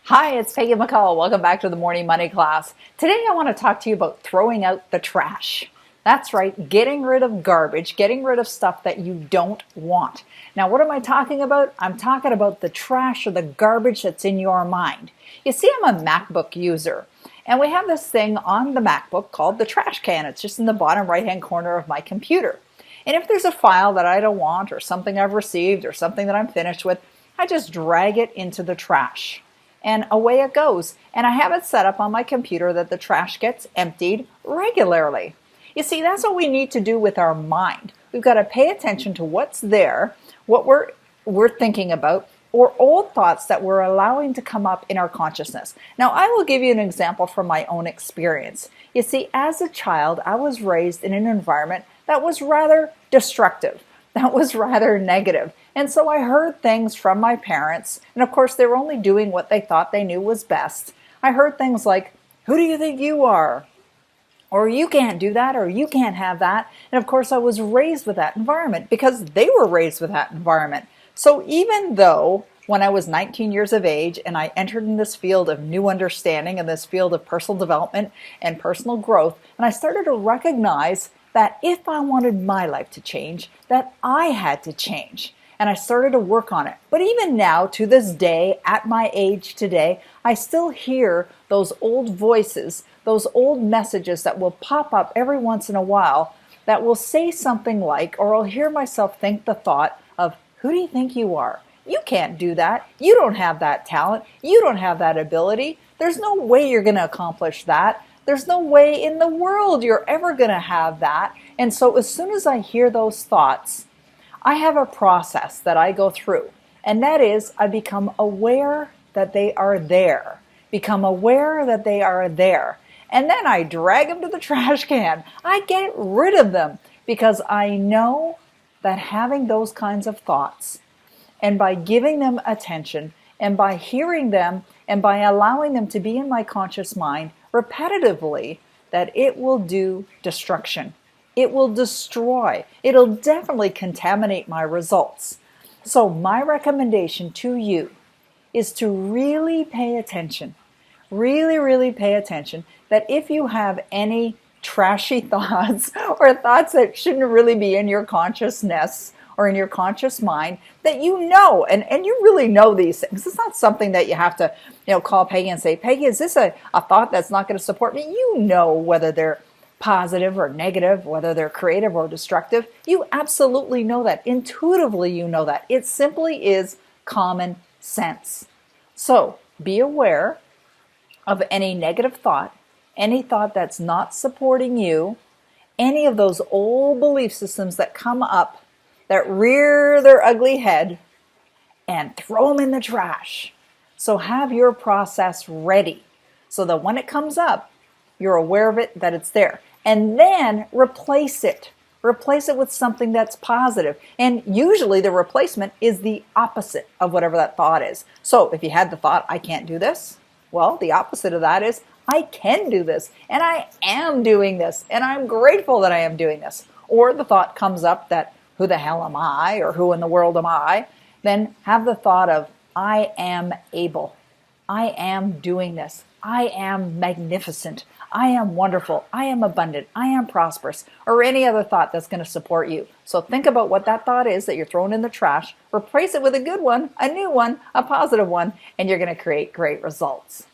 Hi, it's Peggy McColl. Welcome back to the Morning Money class. Today I want to talk to you about throwing out the trash. That's right, getting rid of garbage, getting rid of stuff that you don't want. Now, what am I talking about? I'm talking about the trash or the garbage that's in your mind. You see, I'm a MacBook user, and we have this thing on the MacBook called the trash can. It's just in the bottom right-hand corner of my computer. And if there's a file that I don't want, or something I've received, or something that I'm finished with, I just drag it into the trash. And away it goes. And I have it set up on my computer that the trash gets emptied regularly. You see, that's what we need to do with our mind. We've got to pay attention to what's there, what we're thinking about, or old thoughts that we're allowing to come up in our consciousness. Now, I will give you an example from my own experience. You see, as a child, I was raised in an environment that was rather destructive, that was rather negative. And so I heard things from my parents, and of course they were only doing what they thought they knew was best. I heard things like, "Who do you think you are?" Or "You can't do that," or "You can't have that." And of course I was raised with that environment because they were raised with that environment. So even though when I was 19 years of age and I entered in this field of new understanding and this field of personal development and personal growth, and I started to recognize that if I wanted my life to change, that I had to change. And I started to work on it. But even now, to this day, at my age today, I still hear those old voices, those old messages that will pop up every once in a while that will say something like, or I'll hear myself think the thought of, "Who do you think you are? You can't do that. You don't have that talent. You don't have that ability. There's no way you're going to accomplish that. There's no way in the world you're ever going to have that." And so as soon as I hear those thoughts, I have a process that I go through, and that is I become aware that they are there. Become aware that they are there. And then I drag them to the trash can. I get rid of them because I know that having those kinds of thoughts and by giving them attention and by hearing them and by allowing them to be in my conscious mind repetitively, that it will do destruction. It will destroy. It'll definitely contaminate my results. So my recommendation to you is to really pay attention. Really pay attention that if you have any trashy thoughts or thoughts that shouldn't really be in your consciousness or in your conscious mind, that you know, and you really know these things. It's not something that you have to, call Peggy and say, "Peggy, is this a thought that's not going to support me?" You know whether they're positive or negative, whether they're creative or destructive. You absolutely know that. Intuitively, you know that. It simply is common sense. So be aware of any negative thought, any thought that's not supporting you, any of those old belief systems that come up, that rear their ugly head, and throw them in the trash. So have your process ready so that when it comes up, you're aware of it, that it's there. And then replace it. Replace it with something that's positive. And usually the replacement is the opposite of whatever that thought is. So if you had the thought, "I can't do this," well, the opposite of that is, "I can do this, and I am doing this, and I'm grateful that I am doing this." Or the thought comes up that, "Who the hell am I?" or "Who in the world am I?" Then have the thought of, "I am able. I am doing this. I am magnificent. I am wonderful. I am abundant. I am prosperous," or any other thought that's going to support you. So think about what that thought is that you're throwing in the trash. Replace it with a good one, a new one, a positive one, and you're going to create great results.